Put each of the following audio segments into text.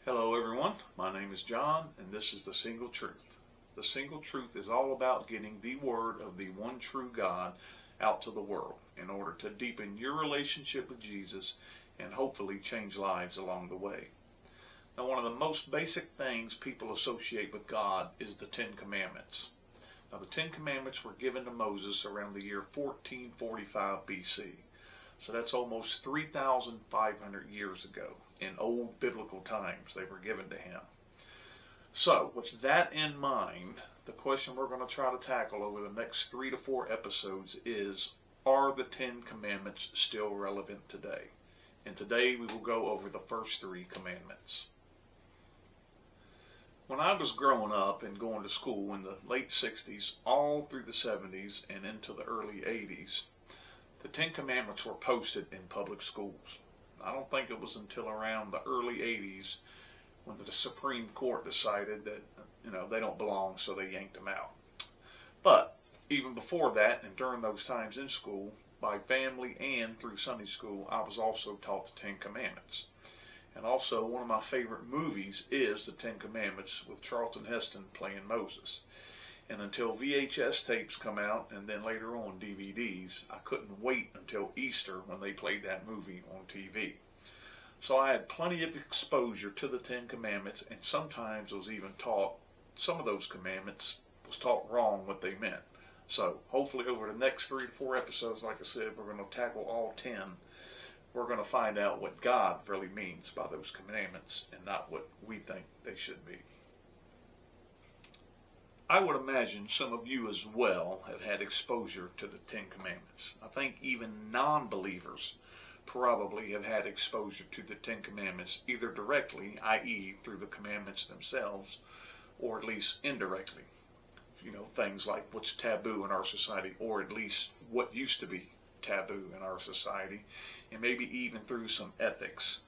Hello everyone, my name is John and this is The Single Truth. The Single Truth is all about getting the word of the one true God out to the world in order to deepen your relationship with Jesus and hopefully change lives along the way. Now, one of the most basic things people associate with God is the Ten Commandments. Now, the Ten Commandments were given to Moses around the year 1445 BC. So that's almost 3,500 years ago. In old biblical times, they were given to him. So, with that in mind, the question we're going to try to tackle over the next 3 to 4 episodes is, are the Ten Commandments still relevant today? And today we will go over the first 3 commandments. When I was growing up and going to school in the late 60s, all through the 70s and into the early 80s, the Ten Commandments were posted in public schools. I don't think it was until around the early 80s when the Supreme Court decided that, they don't belong, so they yanked them out. But even before that, and during those times in school, by family and through Sunday school, I was also taught the Ten Commandments. And also, one of my favorite movies is the Ten Commandments with Charlton Heston playing Moses. And until VHS tapes come out, and then later on DVDs, I couldn't wait until Easter when they played that movie on TV. So I had plenty of exposure to the Ten Commandments, and sometimes was even taught, some of those commandments was taught wrong what they meant. So hopefully over the next 3 to 4 episodes, like I said, we're going to tackle all 10. We're going to find out what God really means by those commandments and not what we think they should be. I would imagine some of you as well have had exposure to the Ten Commandments. I think even non-believers probably have had exposure to the Ten Commandments either directly, i.e. through the commandments themselves, or at least indirectly. Things like what's taboo in our society, or at least what used to be taboo in our society, and maybe even through some ethics.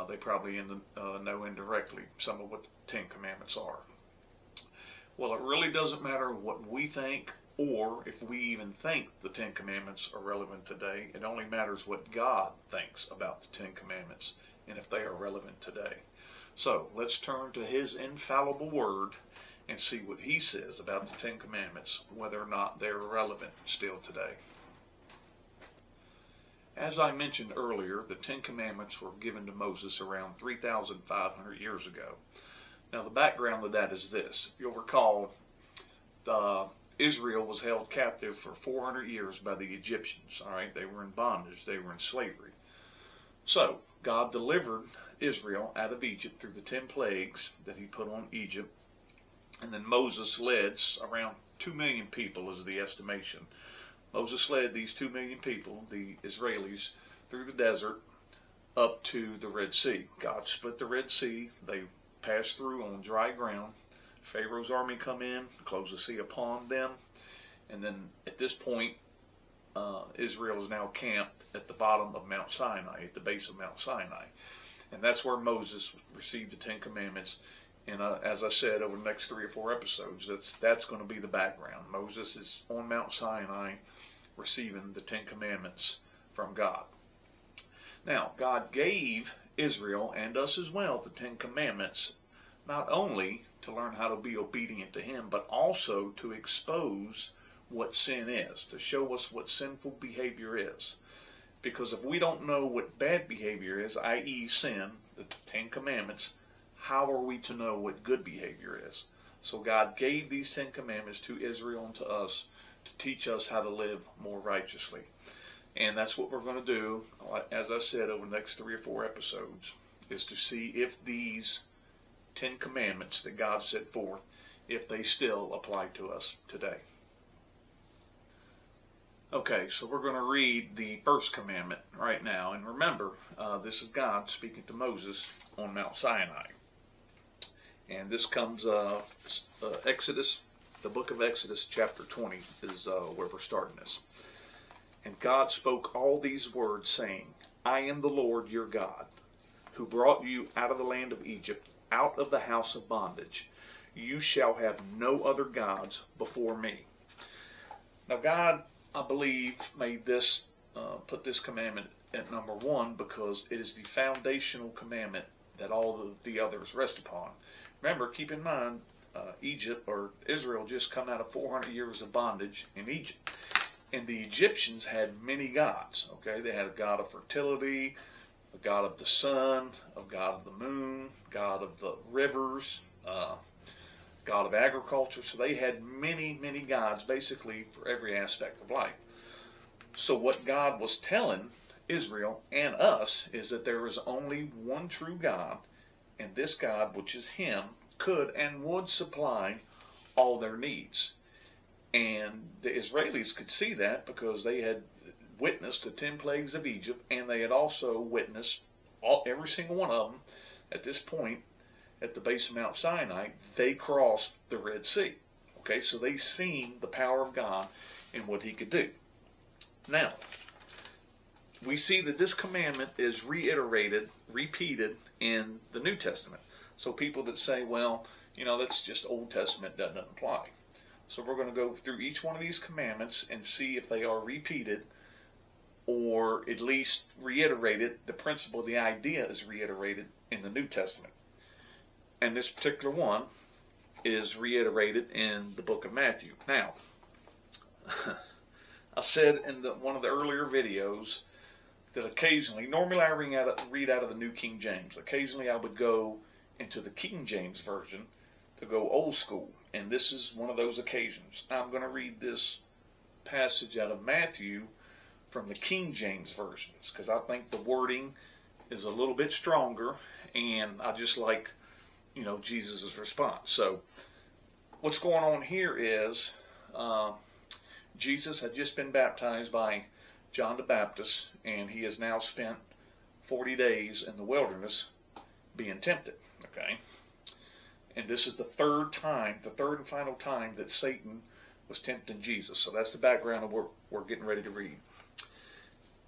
They probably know indirectly some of what the Ten Commandments are. Well, it really doesn't matter what we think or if we even think the Ten Commandments are relevant today. It only matters what God thinks about the Ten Commandments and if they are relevant today. So let's turn to His infallible word and see what He says about the Ten Commandments, whether or not they're relevant still today. As I mentioned earlier, the Ten Commandments were given to Moses around 3,500 years ago. Now, the background of that is this. If you'll recall, Israel was held captive for 400 years by the Egyptians. All right, they were in bondage. They were in slavery. So, God delivered Israel out of Egypt through the 10 plagues that He put on Egypt. And then Moses led around 2 million people is the estimation. Moses led these 2 million people, the Israelis, through the desert up to the Red Sea. God split the Red Sea. They passed through on dry ground. Pharaoh's army come in, close the sea upon them, and then at this point, Israel is now camped at the bottom of Mount Sinai, at the base of Mount Sinai, and that's where Moses received the Ten Commandments. And as I said, over the next 3 or 4 episodes, that's going to be the background. Moses is on Mount Sinai, receiving the Ten Commandments from God. Now, God gave Israel and us as well the Ten Commandments, not only to learn how to be obedient to Him, but also to expose what sin is, to show us what sinful behavior is. Because if we don't know what bad behavior is, i.e. sin, the Ten Commandments, how are we to know what good behavior is? So God gave these Ten Commandments to Israel and to us to teach us how to live more righteously. And that's what we're going to do, as I said, over the next 3 or 4 episodes, is to see if these 10 commandments that God set forth, if they still apply to us today. Okay, so we're going to read the first commandment right now. And remember, this is God speaking to Moses on Mount Sinai. And this comes Exodus, the book of Exodus, chapter 20 is where we're starting this. And God spoke all these words, saying, I am the Lord your God, who brought you out of the land of Egypt, out of the house of bondage. You shall have no other gods before me. Now God, I believe, made this, put this commandment at number 1 because it is the foundational commandment that all of the others rest upon. Remember, keep in mind, Egypt or Israel just come out of 400 years of bondage in Egypt. And the Egyptians had many gods. Okay, they had a god of fertility, a god of the sun, a god of the moon, god of the rivers, god of agriculture. So they had many, many gods basically for every aspect of life. So what God was telling Israel and us is that there is only one true God, and this God, which is Him, could and would supply all their needs. And the Israelis could see that because they had witnessed the 10 plagues of Egypt, and they had also witnessed every single one of them at this point at the base of Mount Sinai. They crossed the Red Sea. Okay, so they seen the power of God and what He could do. Now, we see that this commandment is repeated in the New Testament. So people that say, well, that's just Old Testament, doesn't apply. So we're going to go through each one of these commandments and see if they are repeated or at least reiterated. The principle, the idea is reiterated in the New Testament. And this particular one is reiterated in the book of Matthew. Now, I said in one of the earlier videos that occasionally, normally I read out of the New King James. Occasionally I would go into the King James Version to go old school. And this is one of those occasions. I'm going to read this passage out of Matthew from the King James Versions because I think the wording is a little bit stronger, and I just like, Jesus' response. So what's going on here is Jesus had just been baptized by John the Baptist, and he has now spent 40 days in the wilderness being tempted. Okay? And this is the third and final time that Satan was tempting Jesus. So that's the background of what we're getting ready to read.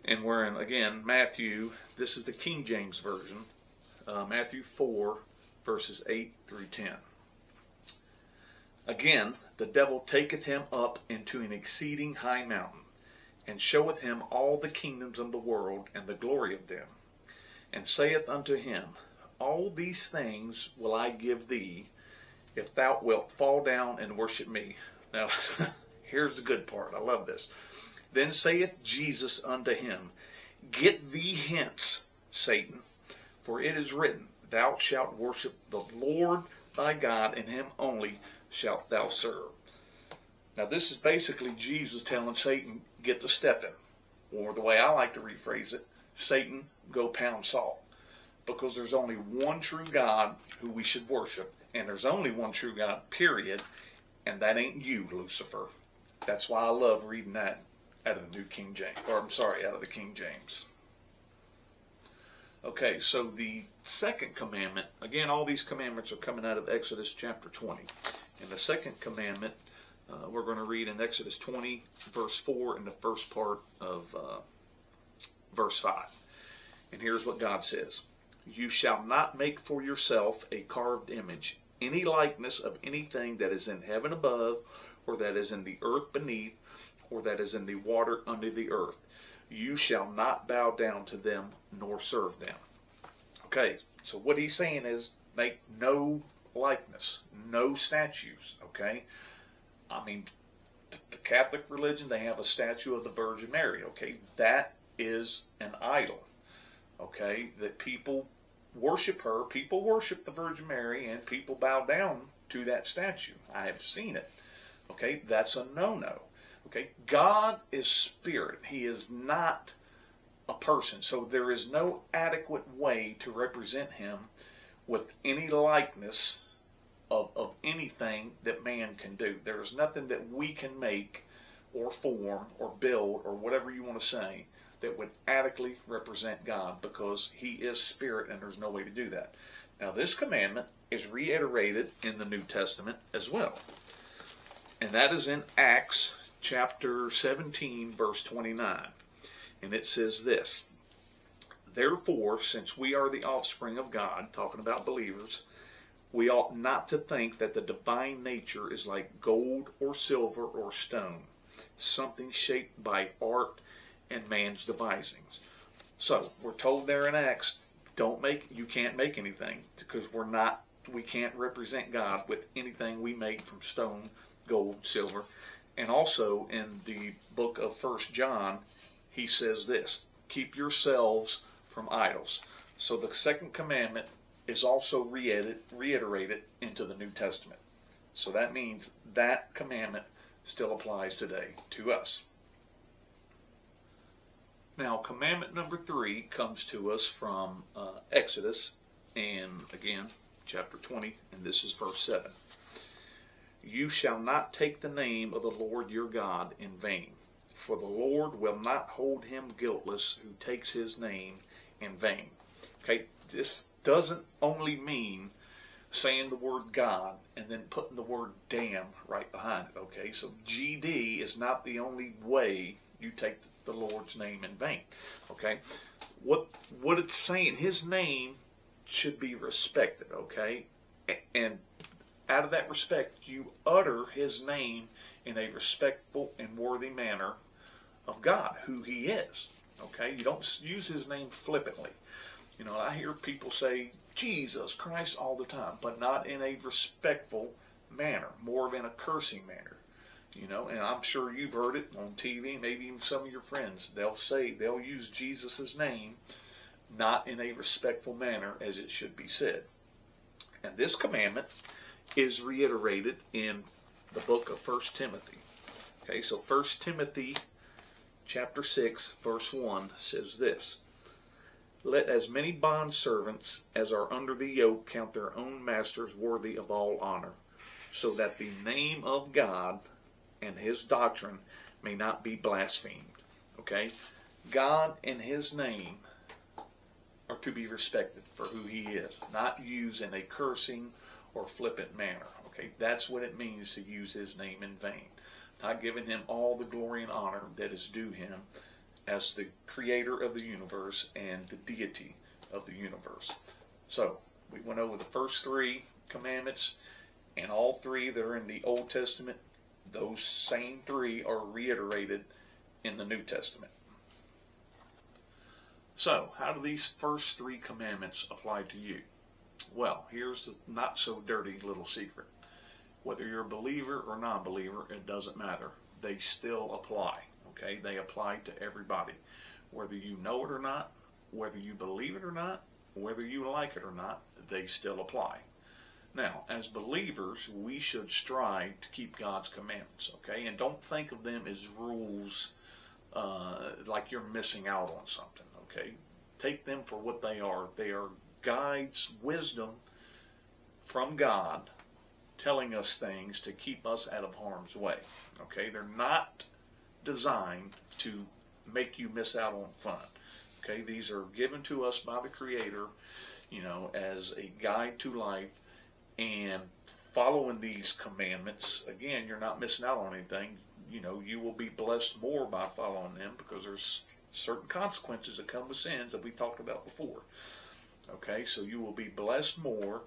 And we're in, again, Matthew. This is the King James Version. Matthew 4, verses 8 through 10. Again, the devil taketh him up into an exceeding high mountain, and showeth him all the kingdoms of the world and the glory of them, and saith unto him, all these things will I give thee, if thou wilt fall down and worship me. Now, here's the good part. I love this. Then saith Jesus unto him, get thee hence, Satan, for it is written, thou shalt worship the Lord thy God, and him only shalt thou serve. Now, this is basically Jesus telling Satan, get to stepping. Or the way I like to rephrase it, Satan, go pound salt. Because there's only one true God who we should worship, and there's only one true God, period, and that ain't you, Lucifer. That's why I love reading that out of the New King James, out of the King James. Okay, so the second commandment, again, all these commandments are coming out of Exodus chapter 20. And the second commandment, we're going to read in Exodus 20, verse 4, and the first part of verse 5. And here's what God says. You shall not make for yourself a carved image, any likeness of anything that is in heaven above, or that is in the earth beneath, or that is in the water under the earth. You shall not bow down to them, nor serve them. Okay, so what he's saying is make no likeness, no statues, okay? I mean, the Catholic religion, they have a statue of the Virgin Mary, okay? That is an idol. Okay, that people worship her, people worship the Virgin Mary, and people bow down to that statue. I have seen it. Okay, that's a no-no. Okay, God is spirit. He is not a person. So there is no adequate way to represent him with any likeness of anything that man can do. There is nothing that we can make or form or build or whatever you want to say that would adequately represent God, because he is spirit and there's no way to do that. Now, this commandment is reiterated in the New Testament as well. And that is in Acts chapter 17, verse 29. And it says this, therefore, since we are the offspring of God, talking about believers, we ought not to think that the divine nature is like gold or silver or stone, something shaped by art and man's devisings. So, we're told there in Acts You can't make anything, because we can't represent God with anything we make from stone, gold, silver. And also in the book of 1 John, he says this: keep yourselves from idols. So the second commandment is also reiterated into the New Testament. So that means that commandment still applies today to us. Now, commandment number 3 comes to us from Exodus, and again, chapter 20, and this is verse 7. You shall not take the name of the Lord your God in vain, for the Lord will not hold him guiltless who takes his name in vain. Okay, this doesn't only mean saying the word God and then putting the word damn right behind it. Okay, so GD is not the only way you take the Lord's name in vain. Okay, what it's saying, his name should be respected. Okay, and out of that respect, you utter his name in a respectful and worthy manner of God, who he is. Okay, you don't use his name flippantly. You know, I hear people say Jesus Christ all the time, but not in a respectful manner, more of in a cursing manner. You know, and I'm sure you've heard it on TV, maybe even some of your friends. They'll use Jesus' name not in a respectful manner as it should be said. And this commandment is reiterated in the book of 1 Timothy. Okay, so 1 Timothy chapter 6, verse 1 says this: let as many bondservants as are under the yoke count their own masters worthy of all honor, so that the name of God and his doctrine may not be blasphemed. Okay? God and his name are to be respected for who he is, not used in a cursing or flippant manner. Okay? That's what it means to use his name in vain. Not giving him all the glory and honor that is due him as the creator of the universe and the deity of the universe. So, we went over the first 3 commandments, and all 3 that are in the Old Testament, those same 3 are reiterated in the New Testament. So, how do these first 3 commandments apply to you? Well, here's the not so dirty little secret. Whether you're a believer or non-believer, it doesn't matter. They still apply. Okay, they apply to everybody, whether you know it or not, whether you believe it or not, whether you like it or not, they still apply. Now, as believers, we should strive to keep God's commandments, okay, and don't think of them as rules like you're missing out on something, okay. Take them for what they are. They are guides, wisdom from God, telling us things to keep us out of harm's way, okay. They're not designed to make you miss out on fun. Okay, these are given to us by the Creator, you know, as a guide to life, and following these commandments, again, you're not missing out on anything. You know, you will be blessed more by following them, because there's certain consequences that come with sins that we talked about before. Okay, so you will be blessed more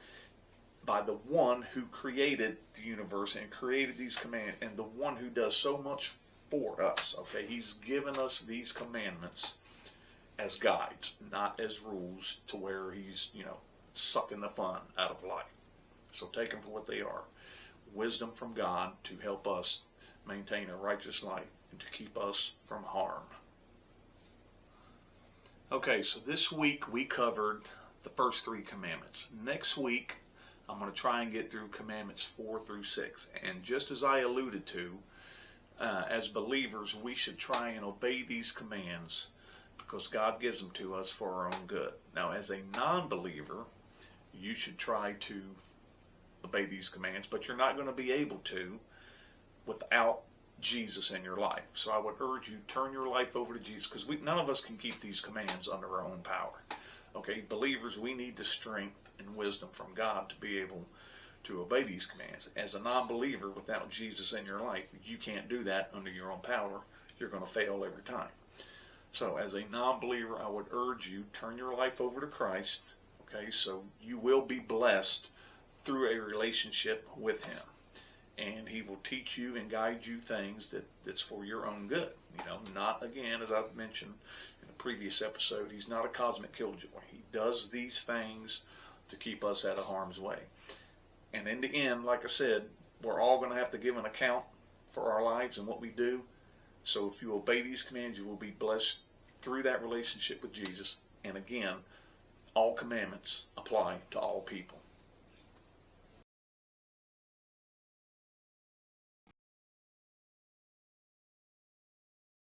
by the one who created the universe and created these commands, and the one who does so much for us. Okay, he's given us these commandments as guides, not as rules to where he's, you know, sucking the fun out of life. So take them for what they are. Wisdom from God to help us maintain a righteous life and to keep us from harm. Okay, so this week we covered the first 3 commandments. Next week I'm going to try and get through commandments 4 through 6. And just as I alluded to, as believers, we should try and obey these commands because God gives them to us for our own good. Now, as a non-believer, you should try to obey these commands, but you're not going to be able to without Jesus in your life. So I would urge you, turn your life over to Jesus, because none of us can keep these commands under our own power. Okay, believers, we need the strength and wisdom from God to be able to obey these commands. As a non-believer, without Jesus in your life, you can't do that under your own power. You're going to fail every time. So as a non-believer, I would urge you, turn your life over to Christ, okay, so you will be blessed through a relationship with him. And he will teach you and guide you things that's for your own good. You know, not, again, as I've mentioned in previous episode, he's not a cosmic killjoy. He does these things to keep us out of harm's way. And in the end, like I said, we're all going to have to give an account for our lives and what we do. So if you obey these commands, you will be blessed through that relationship with Jesus. And again, all commandments apply to all people.